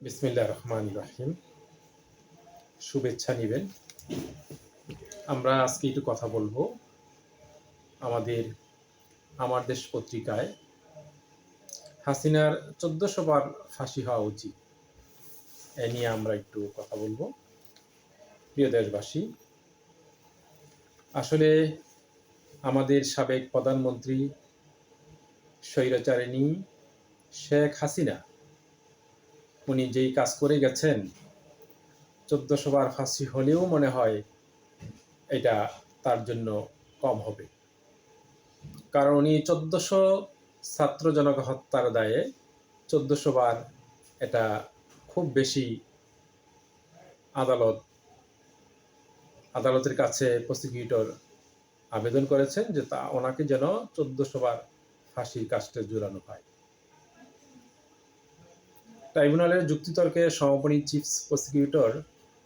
বিসমিল্লাহির রহমানির রহিম। শুভেচ্ছা নেবেন। আমরা আজকে একটু কথা বলবো আমাদের আমার দেশ পত্রিকায় হাসিনার 1400 বার ফাঁসি হওয়া উচিত এ নিয়ে আমরা একটু কথা বলবো। প্রিয় দেশবাসী, আসলে আমাদের সাবেক প্রধানমন্ত্রী স্বৈরাচারিণী শেখ হাসিনা উনি যেই কাজ করে গেছেন, 1400 বার ফাঁসি হলেও মনে হয় এটা তার জন্য কম হবে। কারণ উনি 1400 ছাত্র জনক হত্যার দায়ে 1400 বার, এটা খুব বেশি। আদালতের কাছে প্রসিকিউটর আবেদন করেছেন যে ওনাকে যেন 1400 বার ফাঁসির কাস্টে ঝুলানো হয়। ট্রাইব্যুনালের যুক্তিতর্কে সমাপনী চিফ প্রসিকিউটর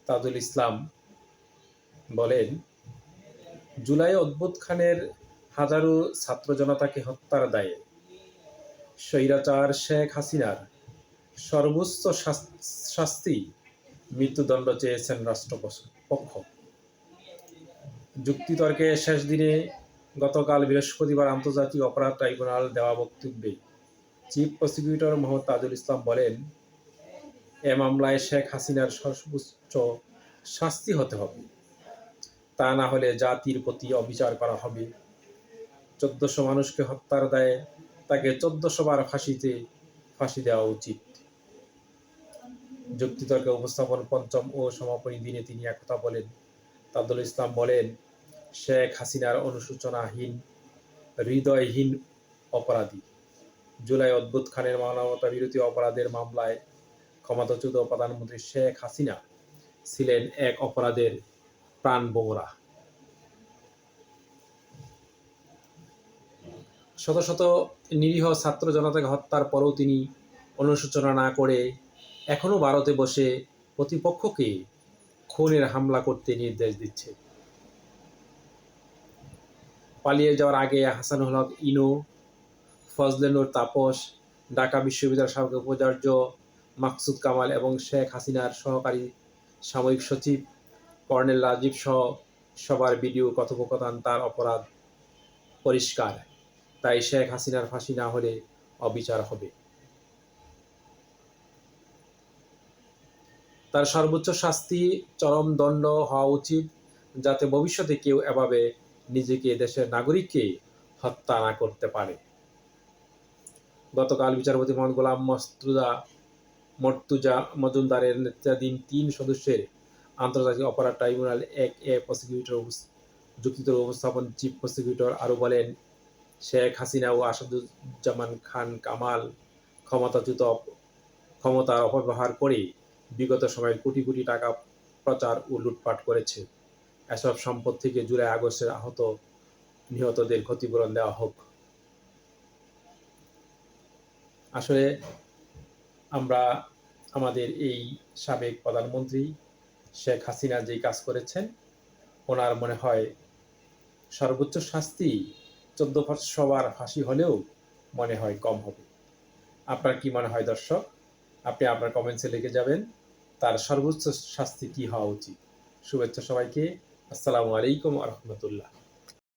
তাজুল ইসলাম বলেন, জুলাই অদ্ভুত খানের হাজারো ছাত্র জনতাকে হত্যার দায়ে স্বৈরাচার শেখ হাসিনার সর্বোচ্চ শাস্তি মৃত্যুদণ্ড চেয়েছেন রাষ্ট্রপক্ষ। যুক্তিতর্কে শেষ দিনে গতকাল বৃহস্পতিবার আন্তর্জাতিক অপরাধ ট্রাইব্যুনাল দেওয়া বক্তব্যে চিফ প্রসিকিউটর মোহাম্মদ তাজুল ইসলাম বলেন, এ মামলায় শেখ হাসিনার সর্বোচ্চ শাস্তি হতে হবে, তা না হলে জাতির প্রতি অবিচার করা হবে। 1400 মানুষকে হত্যার দায়ে তাকে 1400 বার ফাঁসি দেওয়া উচিত। যুক্তিতর্কে উপস্থাপন পঞ্চম ও সমাপনী দিনে তিনি একথা বলেন। তাজুল ইসলাম বলেন, শেখ হাসিনার অনুশোচনাহীন, হৃদয়হীন অপরাধী। জুলাই অদ্ভুত খানের মানবতা বিরোধী অপরাধের মামলায় ক্ষমতাচ্যুত প্রধানমন্ত্রী শেখ হাসিনা ছিলেন এক অপরাধের প্রাণভোমরা। শত শত নিরীহ ছাত্র জনতাকে হত্যার পরও তিনি অনুশোচনা না করে এখনো ভারতে বসে প্রতিপক্ষকে খুনের হামলা করতে নির্দেশ দিচ্ছে। পালিয়ে যাওয়ার আগে হাসানুল হক ইনু, ফজলে নূর তাপস, ঢাকা বিশ্ববিদ্যালয়ের সাবেক উপাচার্য মাকসুদ কামাল এবং শেখ হাসিনার সহকারী সামরিক সচিব কর্নেল রাজীব সহ সবার ভিডিও কথোপকথন তার অপরাধ পরিষ্কার। তাই শেখ হাসিনার ফাঁসি না হলে অবিচার হবে। তার সর্বোচ্চ শাস্তি চরম দণ্ড হওয়া উচিত, যাতে ভবিষ্যতে কেউ এভাবে নিজেকে দেশের নাগরিককে হত্যা না করতে পারে। গতকাল বিচারপতি মোহাম্মদ গোলাম মর্তুজা মজুমদারের নেতৃত্বাধীন 3 সদস্যের আন্তর্জাতিক অপরাধ ট্রাইব্যুনাল এক-এ প্রসিকিউটর যুক্তিতর্ক উপস্থাপন চিফ প্রসিকিউটর আরও বলেন, শেখ হাসিনা ও আসাদুজ্জামান খান কামাল ক্ষমতার অপব্যবহার করে বিগত সময়ে কোটি কোটি টাকা প্রচার ও লুটপাট করেছে। এসব সম্পদ থেকে জুলাই আগস্টের নিহতদের ক্ষতিপূরণ দেওয়া হোক। আসলে আমরা আমাদের এই সাবেক প্রধানমন্ত্রী শেখ হাসিনা যেই কাজ করেছেন, ওনার মনে হয় সর্বোচ্চ শাস্তি 1400 বার ফাঁসি হলেও মনে হয় কম হবে। আপনার কি মনে হয় দর্শক? আপনি আপনার কমেন্টসে লিখে যাবেন তার সর্বোচ্চ শাস্তি কি হওয়া উচিত। শুভেচ্ছা সবাইকে। আসসালামু আলাইকুম ওয়া রাহমাতুল্লাহ।